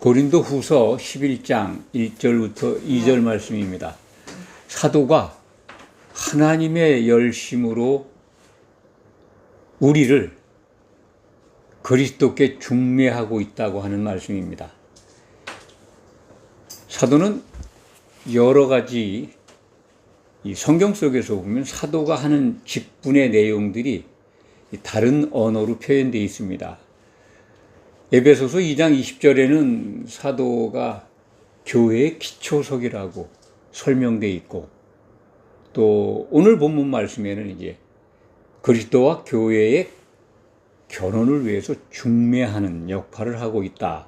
고린도 후서 11장 1절부터 2절 말씀입니다. 사도가 하나님의 열심으로 우리를 그리스도께 중매하고 있다고 하는 말씀입니다. 사도는 여러 가지 이 성경 속에서 보면 사도가 하는 직분의 내용들이 다른 언어로 표현되어 있습니다. 에베소서 2장 20절에는 사도가 교회의 기초석이라고 설명되어 있고, 또 오늘 본문 말씀에는 이제 그리스도와 교회의 결혼을 위해서 중매하는 역할을 하고 있다,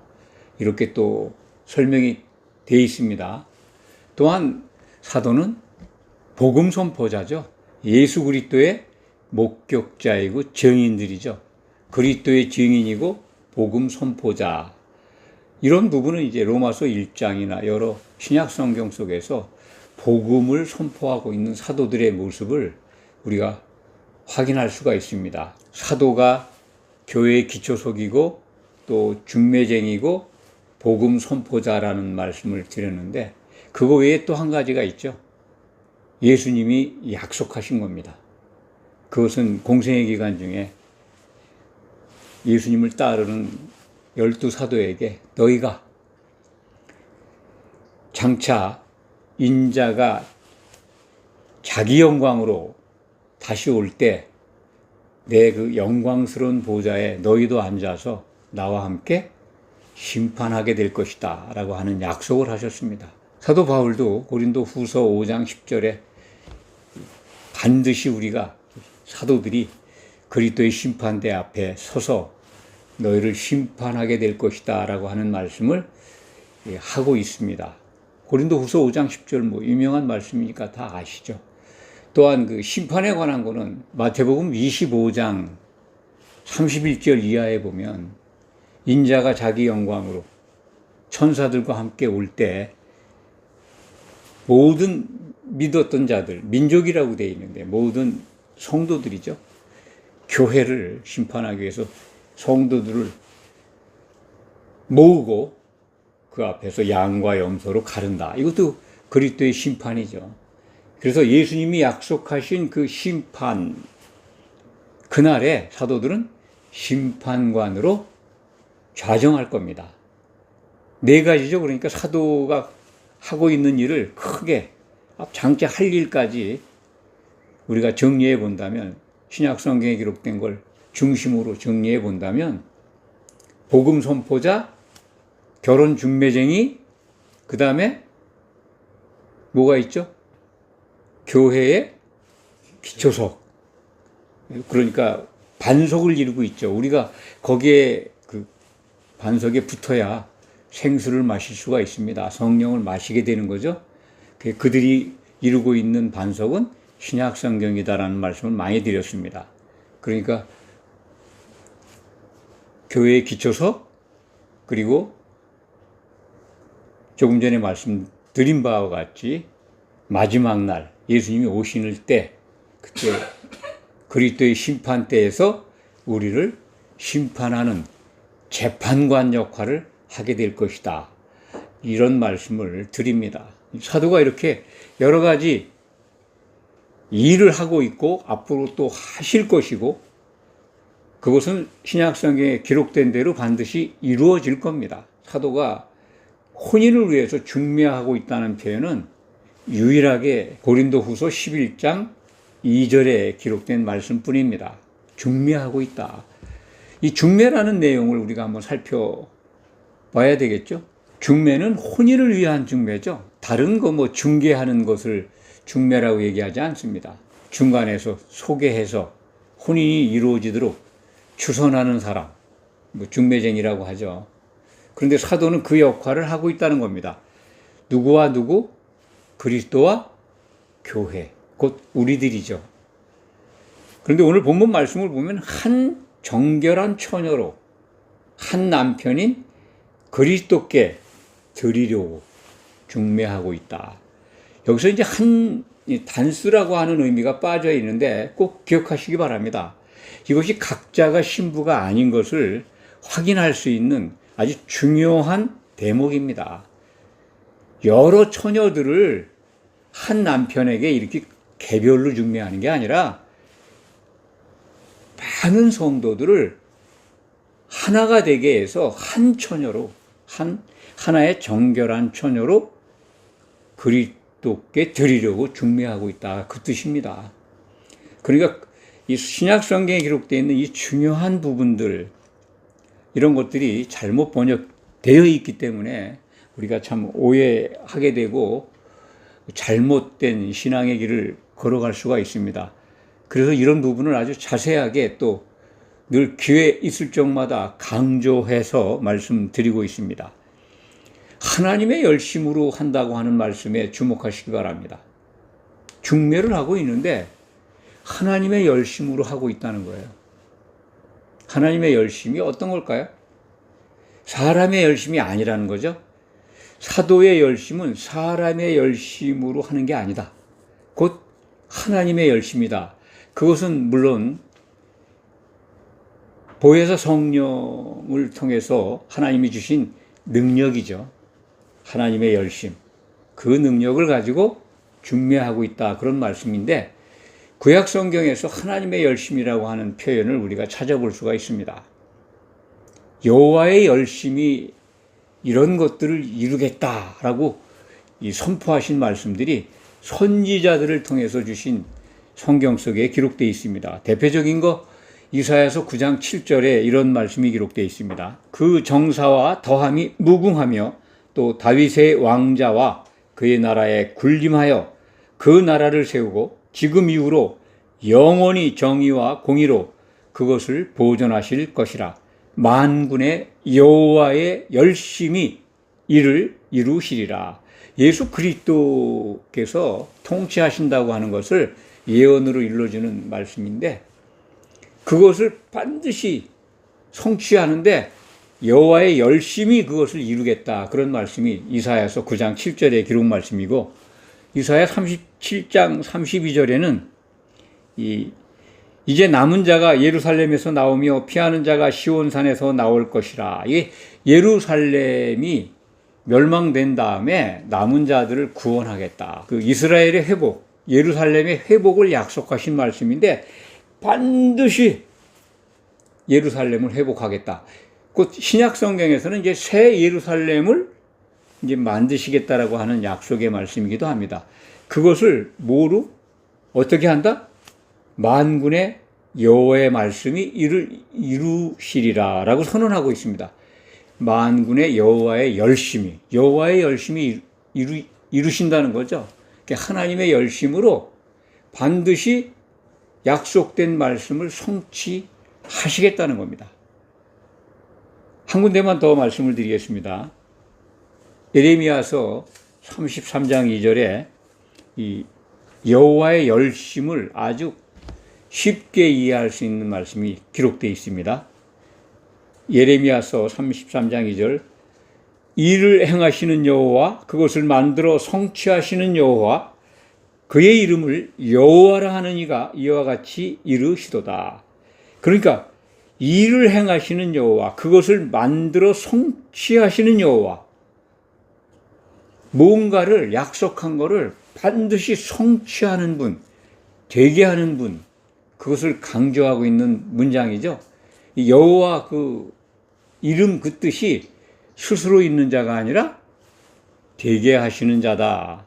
이렇게 또 설명이 되어 있습니다. 또한 사도는 복음 선포자죠. 예수 그리스도의 목격자이고 증인들이죠. 그리스도의 증인이고 복음 선포자. 이런 부분은 이제 로마서 1장이나 여러 신약 성경 속에서 복음을 선포하고 있는 사도들의 모습을 우리가 확인할 수가 있습니다. 사도가 교회의 기초석이고 또 중매쟁이고 복음 선포자라는 말씀을 드렸는데, 그거 외에 또 한 가지가 있죠. 예수님이 약속하신 겁니다. 그것은 공생의 기간 중에 예수님을 따르는 12사도에게 너희가 장차 인자가 자기 영광으로 다시 올 때 내 그 영광스러운 보좌에 너희도 앉아서 나와 함께 심판하게 될 것이다 라고 하는 약속을 하셨습니다. 사도 바울도 고린도 후서 5장 10절에 반드시 우리가 사도들이 그리스도의 심판대 앞에 서서 너희를 심판하게 될 것이다 라고 하는 말씀을 하고 있습니다. 고린도 후서 5장 10절 유명한 말씀이니까 다 아시죠. 또한 그 심판에 관한 거는 마태복음 25장 31절 이하에 보면 인자가 자기 영광으로 천사들과 함께 올 때 모든 믿었던 자들, 민족이라고 되어 있는데 모든 성도들이죠. 교회를 심판하기 위해서 성도들을 모으고 그 앞에서 양과 염소로 가른다. 이것도 그리스도의 심판이죠. 그래서 예수님이 약속하신 그 심판, 그날에 사도들은 심판관으로 좌정할 겁니다. 네 가지죠. 그러니까 사도가 하고 있는 일을 크게 장차 할 일까지 우리가 정리해 본다면, 신약 성경에 기록된 걸 중심으로 정리해 본다면, 복음 선포자, 결혼 중매쟁이, 그 다음에 뭐가 있죠? 교회의 기초석. 그러니까 반석을 이루고 있죠. 우리가 거기에 그 반석에 붙어야 생수를 마실 수가 있습니다. 성령을 마시게 되는 거죠. 그들이 이루고 있는 반석은 신약 성경이다라는 말씀을 많이 드렸습니다. 그러니까 교회의 기초석, 그리고 조금 전에 말씀드린 바와 같이 마지막 날 예수님이 오실 때, 그때 그리스도의 심판 때에서 우리를 심판하는 재판관 역할을 하게 될 것이다, 이런 말씀을 드립니다. 사도가 이렇게 여러 가지 일을 하고 있고 앞으로 또 하실 것이고, 그것은 신약 성경에 기록된 대로 반드시 이루어질 겁니다. 사도가 혼인을 위해서 중매하고 있다는 표현은 유일하게 고린도 후서 11장 2절에 기록된 말씀뿐입니다. 중매하고 있다. 이 중매라는 내용을 우리가 한번 살펴봐야 되겠죠. 중매는 혼인을 위한 중매죠. 다른 거 중개하는 것을 중매라고 얘기하지 않습니다. 중간에서 소개해서 혼인이 이루어지도록 추선하는 사람, 중매쟁이라고 하죠. 그런데 사도는 그 역할을 하고 있다는 겁니다. 누구와 누구? 그리스도와 교회, 곧 우리들이죠. 그런데 오늘 본문 말씀을 보면 한 정결한 처녀로 한 남편인 그리스도께 드리려고 중매하고 있다. 여기서 이제 한 단수라고 하는 의미가 빠져 있는데 꼭 기억하시기 바랍니다. 이것이 각자가 신부가 아닌 것을 확인할 수 있는 아주 중요한 대목입니다. 여러 처녀들을 한 남편에게 이렇게 개별로 중매하는 게 아니라 많은 성도들을 하나가 되게 해서 한 처녀로, 하나의 정결한 처녀로 그리스도께 드리려고 중매하고 있다. 그 뜻입니다. 그러니까 이 신약 성경에 기록되어 있는 이 중요한 부분들, 이런 것들이 잘못 번역되어 있기 때문에 우리가 참 오해하게 되고 잘못된 신앙의 길을 걸어갈 수가 있습니다. 그래서 이런 부분을 아주 자세하게 또 늘 기회 있을 적마다 강조해서 말씀드리고 있습니다. 하나님의 열심으로 한다고 하는 말씀에 주목하시기 바랍니다. 중매를 하고 있는데 하나님의 열심으로 하고 있다는 거예요. 하나님의 열심이 어떤 걸까요? 사람의 열심이 아니라는 거죠. 사도의 열심은 사람의 열심으로 하는 게 아니다. 곧 하나님의 열심이다. 그것은 물론 보혜사 성령을 통해서 하나님이 주신 능력이죠. 하나님의 열심. 그 능력을 가지고 중매하고 있다. 그런 말씀인데 구약 성경에서 하나님의 열심이라고 하는 표현을 우리가 찾아볼 수가 있습니다. 여호와의 열심이 이런 것들을 이루겠다라고 선포하신 말씀들이 선지자들을 통해서 주신 성경 속에 기록되어 있습니다. 대표적인 거 이사야서 9장 7절에 이런 말씀이 기록되어 있습니다. 그 정사와 더함이 무궁하며 또 다윗의 왕자와 그의 나라에 군림하여 그 나라를 세우고 지금 이후로 영원히 정의와 공의로 그것을 보존하실 것이라. 만군의 여호와의 열심이 이를 이루시리라. 예수 그리스도께서 통치하신다고 하는 것을 예언으로 일러주는 말씀인데 그것을 반드시 성취하는데 여호와의 열심이 그것을 이루겠다. 그런 말씀이 이사야서 9장 7절의 기록 말씀이고 이사야 37장 32절에는 이제 남은 자가 예루살렘에서 나오며 피하는 자가 시온산에서 나올 것이라. 이 예루살렘이 멸망된 다음에 남은 자들을 구원하겠다. 그 이스라엘의 회복, 예루살렘의 회복을 약속하신 말씀인데 반드시 예루살렘을 회복하겠다. 곧 신약 성경에서는 이제 새 예루살렘을 이제 만드시겠다라고 하는 약속의 말씀이기도 합니다. 그것을 뭐로 어떻게 한다? 만군의 여호와의 말씀이 이를 이루시리라라고 선언하고 있습니다. 만군의 여호와의 열심이 이루신다는 거죠. 하나님의 열심으로 반드시 약속된 말씀을 성취하시겠다는 겁니다. 한 군데만 더 말씀을 드리겠습니다. 예레미야서 33장 2절에 이 여호와의 열심을 아주 쉽게 이해할 수 있는 말씀이 기록되어 있습니다. 예레미야서 33장 2절 일을 행하시는 여호와 그것을 만들어 성취하시는 여호와 그의 이름을 여호와라 하는 이가 이와 같이 이르시도다. 그러니까 일을 행하시는 여호와 그것을 만들어 성취하시는 여호와 뭔가를 약속한 거를 반드시 성취하는 분, 되게 하는 분, 그것을 강조하고 있는 문장이죠. 여호와 그 이름 그 뜻이 스스로 있는 자가 아니라 되게 하시는 자다.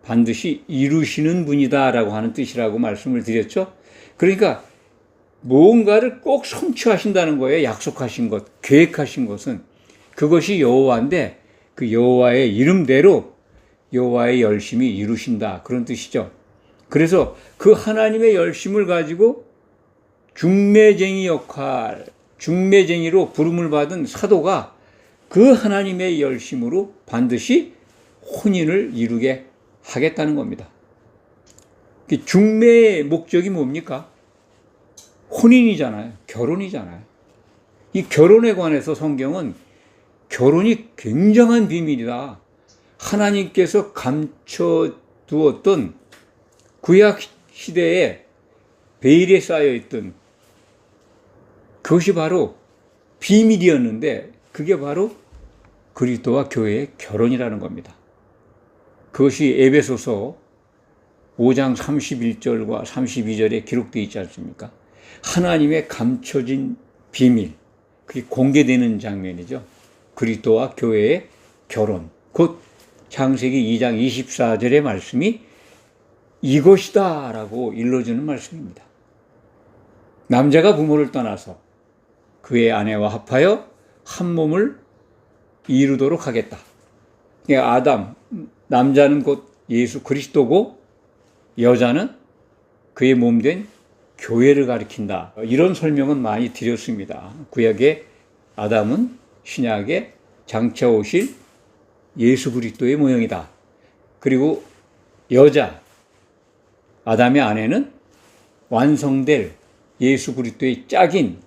반드시 이루시는 분이다라고 하는 뜻이라고 말씀을 드렸죠. 그러니까 무언가를 꼭 성취하신다는 거예요. 약속하신 것, 계획하신 것은. 그것이 여호와인데 그 여호와의 이름대로 여호와의 열심히 이루신다. 그런 뜻이죠. 그래서 그 하나님의 열심을 가지고 중매쟁이 역할, 중매쟁이로 부름을 받은 사도가 그 하나님의 열심으로 반드시 혼인을 이루게 하겠다는 겁니다. 중매의 목적이 뭡니까? 혼인이잖아요. 결혼이잖아요. 이 결혼에 관해서 성경은 결혼이 굉장한 비밀이다. 하나님께서 감춰두었던 구약 시대에 베일에 쌓여있던 그것이 바로 비밀이었는데 그게 바로 그리스도와 교회의 결혼이라는 겁니다. 그것이 에베소서 5장 31절과 32절에 기록되어 있지 않습니까? 하나님의 감춰진 비밀, 그게 공개되는 장면이죠. 그리스도와 교회의 결혼, 곧 창세기 2장 24절의 말씀이 이것이다 라고 일러주는 말씀입니다. 남자가 부모를 떠나서 그의 아내와 합하여 한 몸을 이루도록 하겠다. 그러니까 아담, 남자는 곧 예수 그리스도고 여자는 그의 몸된 교회를 가리킨다. 이런 설명은 많이 드렸습니다. 구약의 아담은 신약에 장차 오실 예수 그리스도의 모형이다. 그리고 여자, 아담의 아내는 완성될 예수 그리스도의 짝인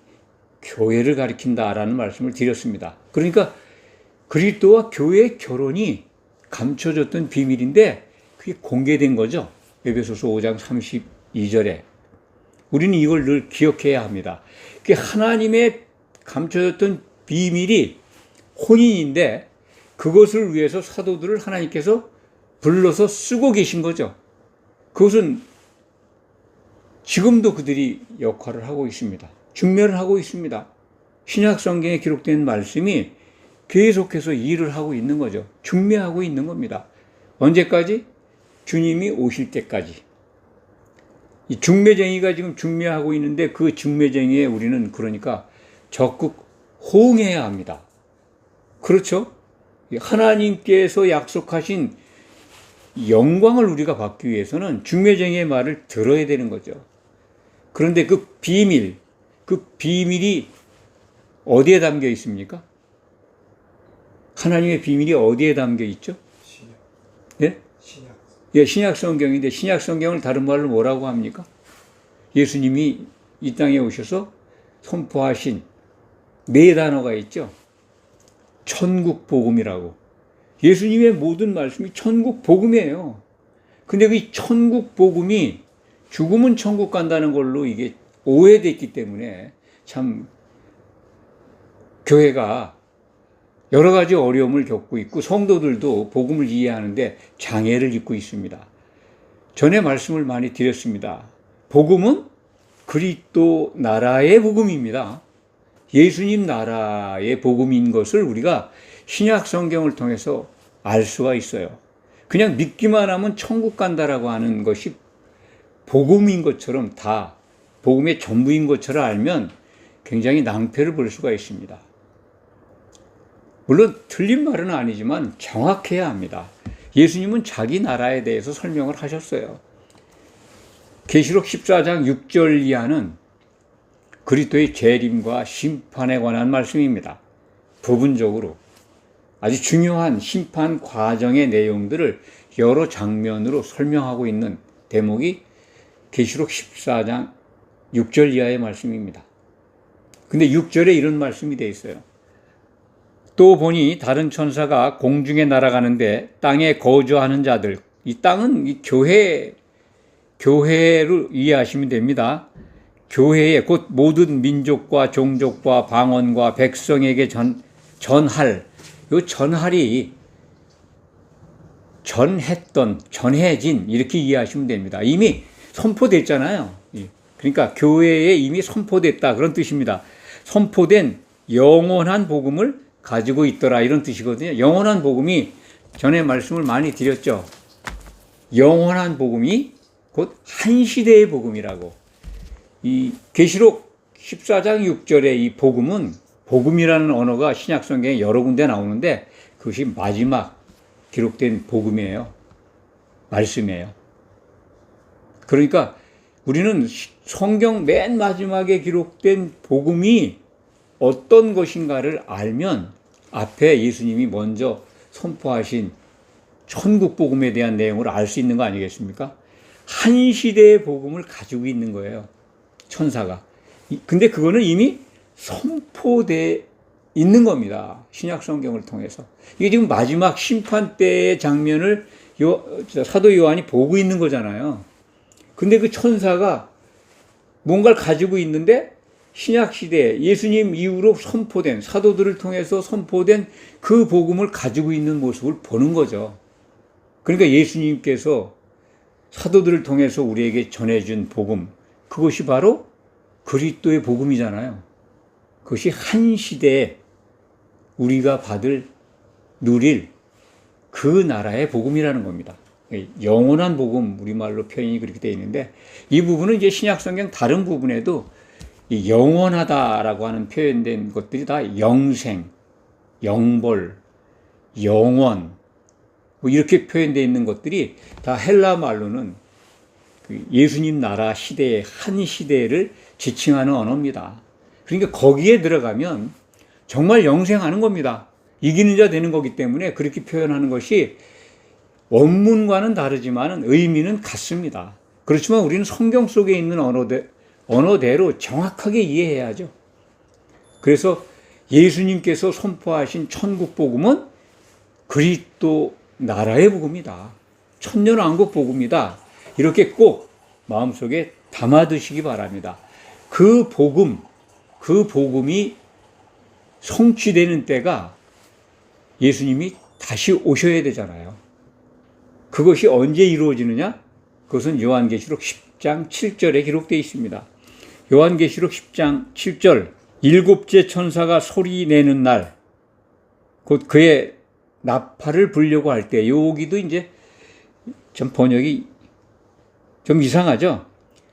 교회를 가리킨다라는 말씀을 드렸습니다. 그러니까 그리스도와 교회의 결혼이 감춰졌던 비밀인데 그게 공개된 거죠. 에베소서 5장 32절에. 우리는 이걸 늘 기억해야 합니다. 그게 하나님의 감춰졌던 비밀이 혼인인데 그것을 위해서 사도들을 하나님께서 불러서 쓰고 계신 거죠. 그것은 지금도 그들이 역할을 하고 있습니다. 중매를 하고 있습니다. 신약 성경에 기록된 말씀이 계속해서 일을 하고 있는 거죠. 중매하고 있는 겁니다. 언제까지? 주님이 오실 때까지. 이 중매쟁이가 지금 중매하고 있는데 그 중매쟁이에 우리는 그러니까 적극 호응해야 합니다. 그렇죠? 하나님께서 약속하신 영광을 우리가 받기 위해서는 중매쟁이의 말을 들어야 되는 거죠. 그런데 그 비밀이 어디에 담겨 있습니까? 하나님의 비밀이 어디에 담겨 있죠? 신약. 예? 신약. 예, 신약 성경인데 신약 성경을 다른 말로 뭐라고 합니까? 예수님이 이 땅에 오셔서 선포하신 네 단어가 있죠. 천국 복음이라고. 예수님의 모든 말씀이 천국 복음이에요. 근데 그 천국 복음이 죽으면 천국 간다는 걸로 이게 오해됐기 때문에 참 교회가 여러 가지 어려움을 겪고 있고 성도들도 복음을 이해하는데 장애를 입고 있습니다. 전에 말씀을 많이 드렸습니다. 복음은 그리스도 나라의 복음입니다. 예수님 나라의 복음인 것을 우리가 신약 성경을 통해서 알 수가 있어요. 그냥 믿기만 하면 천국 간다라고 하는 것이 복음인 것처럼 다 복음의 전부인 것처럼 알면 굉장히 낭패를 볼 수가 있습니다. 물론 틀린 말은 아니지만 정확해야 합니다. 예수님은 자기 나라에 대해서 설명을 하셨어요. 계시록 14장 6절 이하는 그리스도의 재림과 심판에 관한 말씀입니다. 부분적으로 아주 중요한 심판 과정의 내용들을 여러 장면으로 설명하고 있는 대목이 계시록 14장 6절 이하의 말씀입니다. 근데 6절에 이런 말씀이 되어 있어요. 또 보니 다른 천사가 공중에 날아가는데 땅에 거주하는 자들, 이 땅은 이 교회를 이해하시면 됩니다. 교회에 곧 모든 민족과 종족과 방언과 백성에게 전할, 이 전할이 전해진 이렇게 이해하시면 됩니다. 이미 선포됐잖아요. 그러니까 교회에 이미 선포됐다 그런 뜻입니다. 선포된 영원한 복음을 가지고 있더라 이런 뜻이거든요. 영원한 복음이 전에 말씀을 많이 드렸죠. 영원한 복음이 곧 한 시대의 복음이라고. 이 계시록 14장 6절의 이 복음이라는 언어가 신약 성경에 여러 군데 나오는데 그것이 마지막 기록된 복음이에요. 말씀이에요. 그러니까 우리는 성경 맨 마지막에 기록된 복음이 어떤 것인가를 알면 앞에 예수님이 먼저 선포하신 천국 복음에 대한 내용을 알 수 있는 거 아니겠습니까? 한 시대의 복음을 가지고 있는 거예요. 천사가. 근데 그거는 이미 선포되어 있는 겁니다. 신약 성경을 통해서. 이게 지금 마지막 심판 때의 장면을 사도 요한이 보고 있는 거잖아요. 근데 그 천사가 뭔가를 가지고 있는데 신약 시대 예수님 이후로 선포된, 사도들을 통해서 선포된 그 복음을 가지고 있는 모습을 보는 거죠. 그러니까 예수님께서 사도들을 통해서 우리에게 전해준 복음, 그것이 바로 그리스도의 복음이잖아요. 그것이 한 시대에 우리가 누릴 그 나라의 복음이라는 겁니다. 영원한 복음, 우리말로 표현이 그렇게 되어 있는데, 이 부분은 이제 신약성경 다른 부분에도 이 영원하다라고 하는 표현된 것들이 다 영생, 영벌, 영원, 뭐 이렇게 표현되어 있는 것들이 다 헬라 말로는 그 예수님 나라 시대의 한 시대를 지칭하는 언어입니다. 그러니까 거기에 들어가면 정말 영생하는 겁니다. 이기는 자 되는 거기 때문에 그렇게 표현하는 것이 원문과는 다르지만 의미는 같습니다. 그렇지만 우리는 성경 속에 있는 언어대로 정확하게 이해해야죠. 그래서 예수님께서 선포하신 천국 복음은 그리스도 나라의 복음이다. 천년왕국 복음이다. 이렇게 꼭 마음속에 담아두시기 바랍니다. 그 복음이 성취되는 때가 예수님이 다시 오셔야 되잖아요. 그것이 언제 이루어지느냐? 그것은 요한계시록 10장 7절에 기록되어 있습니다. 요한계시록 10장 7절, 일곱째 천사가 소리 내는 날, 곧 그의 나팔을 불려고 할 때, 여기도 이제 좀 번역이 좀 이상하죠?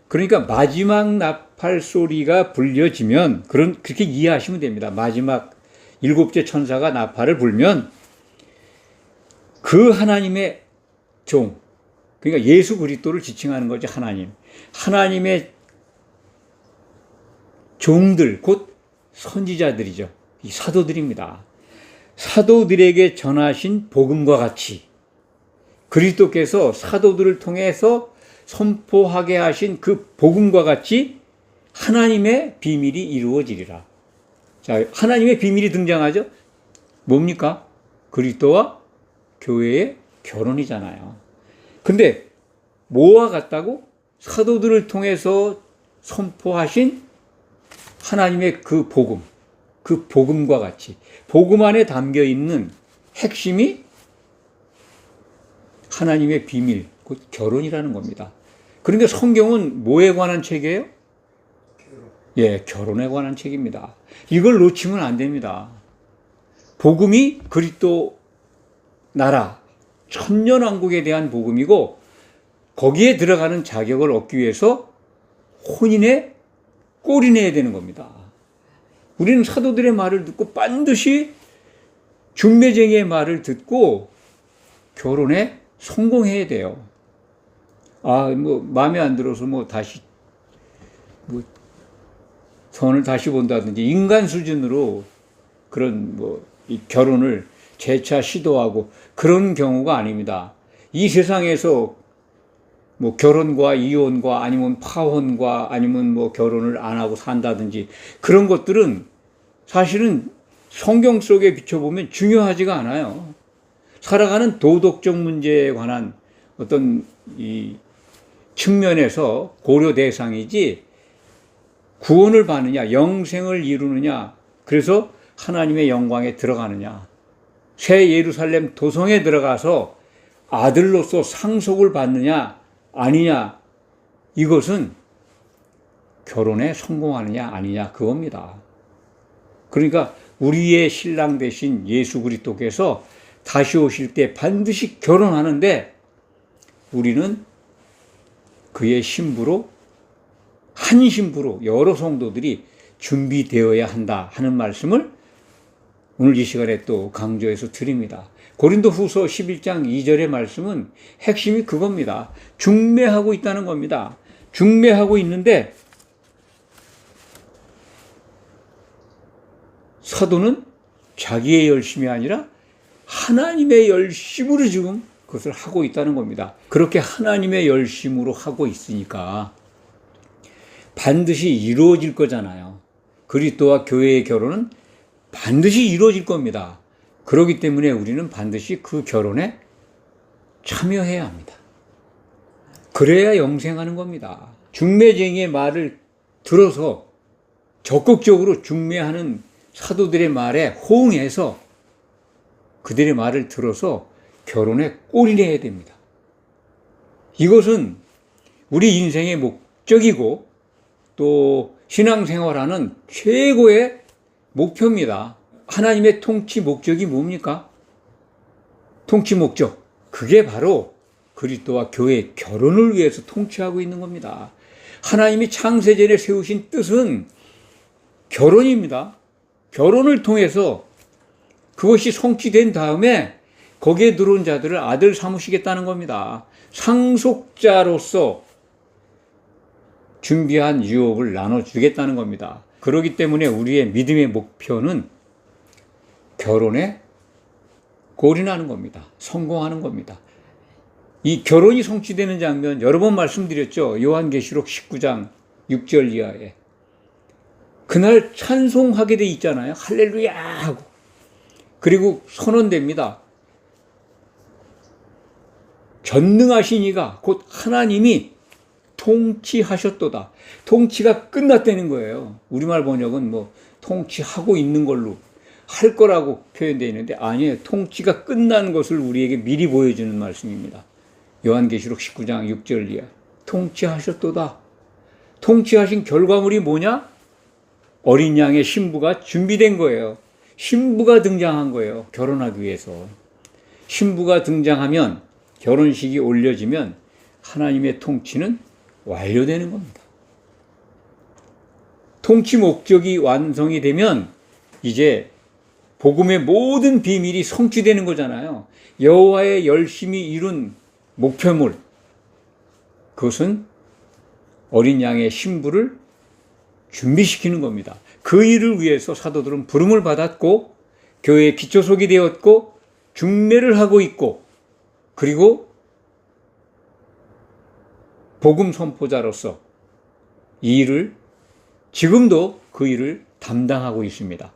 그러니까 마지막 나팔 소리가 불려지면, 그렇게 이해하시면 됩니다. 마지막 일곱째 천사가 나팔을 불면 그 하나님의 종, 그러니까 예수 그리스도를 지칭하는 거죠. 하나님의 종들, 곧 선지자들이죠. 이 사도들입니다. 사도들에게 전하신 복음과 같이 그리스도께서 사도들을 통해서 선포하게 하신 그 복음과 같이 하나님의 비밀이 이루어지리라. 자, 하나님의 비밀이 등장하죠. 뭡니까? 그리스도와 교회의 결혼이잖아요. 근데 뭐와 같다고? 사도들을 통해서 선포하신 하나님의 그 복음과 같이, 복음 안에 담겨 있는 핵심이 하나님의 비밀, 곧 결혼이라는 겁니다. 그런데 성경은 뭐에 관한 책이에요? 예, 결혼에 관한 책입니다. 이걸 놓치면 안 됩니다. 복음이 그리스도 나라, 천년왕국에 대한 복음이고, 거기에 들어가는 자격을 얻기 위해서 혼인에 꼴이내야 되는 겁니다. 우리는 사도들의 말을 듣고 반드시 중매쟁이의 말을 듣고 결혼에 성공해야 돼요. 마음에 안 들어서 다시 선을 다시 본다든지 인간 수준으로 그런 이 결혼을 재차 시도하고 그런 경우가 아닙니다. 이 세상에서 결혼과 이혼과 아니면 파혼과 아니면 결혼을 안 하고 산다든지 그런 것들은 사실은 성경 속에 비춰보면 중요하지가 않아요. 살아가는 도덕적 문제에 관한 어떤 이 측면에서 고려 대상이지, 구원을 받느냐, 영생을 이루느냐, 그래서 하나님의 영광에 들어가느냐, 새 예루살렘 도성에 들어가서 아들로서 상속을 받느냐 아니냐, 이것은 결혼에 성공하느냐 아니냐 그겁니다. 그러니까 우리의 신랑 되신 예수 그리스도께서 다시 오실 때 반드시 결혼하는데 우리는 그의 신부로, 한 신부로 여러 성도들이 준비되어야 한다 하는 말씀을 오늘 이 시간에 또 강조해서 드립니다. 고린도후서 11장 2절의 말씀은 핵심이 그겁니다. 중매하고 있다는 겁니다. 중매하고 있는데 사도는 자기의 열심이 아니라 하나님의 열심으로 지금 그것을 하고 있다는 겁니다. 그렇게 하나님의 열심으로 하고 있으니까 반드시 이루어질 거잖아요. 그리스도와 교회의 결혼은 반드시 이루어질 겁니다. 그렇기 때문에 우리는 반드시 그 결혼에 참여해야 합니다. 그래야 영생하는 겁니다. 중매쟁이의 말을 들어서 적극적으로 중매하는 사도들의 말에 호응해서 그들의 말을 들어서 결혼에 꼴이내야 됩니다. 이것은 우리 인생의 목적이고 또 신앙생활하는 최고의 목표입니다. 하나님의 통치 목적이 뭡니까? 통치 목적. 그게 바로 그리스도와 교회의 결혼을 위해서 통치하고 있는 겁니다. 하나님이 창세전에 세우신 뜻은 결혼입니다. 결혼을 통해서 그것이 성취된 다음에 거기에 들어온 자들을 아들 삼으시겠다는 겁니다. 상속자로서 준비한 유업을 나눠주겠다는 겁니다. 그렇기 때문에 우리의 믿음의 목표는 결혼에 골인하는 겁니다. 성공하는 겁니다. 이 결혼이 성취되는 장면 여러 번 말씀드렸죠. 요한계시록 19장 6절 이하에. 그날 찬송하게 돼 있잖아요. 할렐루야 하고. 그리고 선언됩니다. 전능하신 이가 곧 하나님이 통치하셨도다. 통치가 끝났다는 거예요. 우리말 번역은 뭐 통치하고 있는 걸로 할 거라고 표현되어 있는데 아니에요. 통치가 끝난 것을 우리에게 미리 보여주는 말씀입니다. 요한계시록 19장 6절 이하. 통치하셨도다. 통치하신 결과물이 뭐냐? 어린 양의 신부가 준비된 거예요. 신부가 등장한 거예요. 결혼하기 위해서. 신부가 등장하면 결혼식이 올려지면 하나님의 통치는 완료되는 겁니다. 통치 목적이 완성이 되면 이제 복음의 모든 비밀이 성취되는 거잖아요. 여호와의 열심히 이룬 목표물, 그것은 어린 양의 신부를 준비시키는 겁니다. 그 일을 위해서 사도들은 부름을 받았고 교회의 기초석이 되었고 중매를 하고 있고 그리고 복음 선포자로서 이 일을 지금도 그 일을 담당하고 있습니다.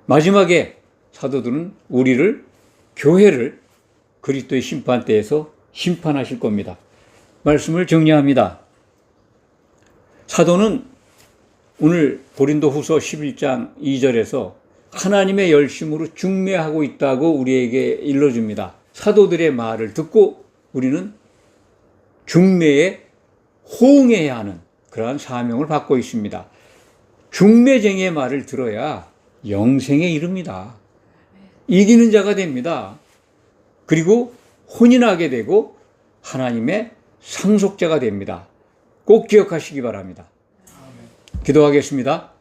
마지막에 사도들은 우리를 교회를 그리스도의 심판대에서 심판하실 겁니다. 말씀을 정리합니다. 사도는 오늘 고린도후서 11장 2절에서 하나님의 열심으로 중매하고 있다고 우리에게 일러줍니다. 사도들의 말을 듣고 우리는 중매에 호응해야 하는 그러한 사명을 받고 있습니다. 중매쟁이의 말을 들어야 영생에 이릅니다. 이기는 자가 됩니다. 그리고 혼인하게 되고 하나님의 상속자가 됩니다. 꼭 기억하시기 바랍니다. 기도하겠습니다.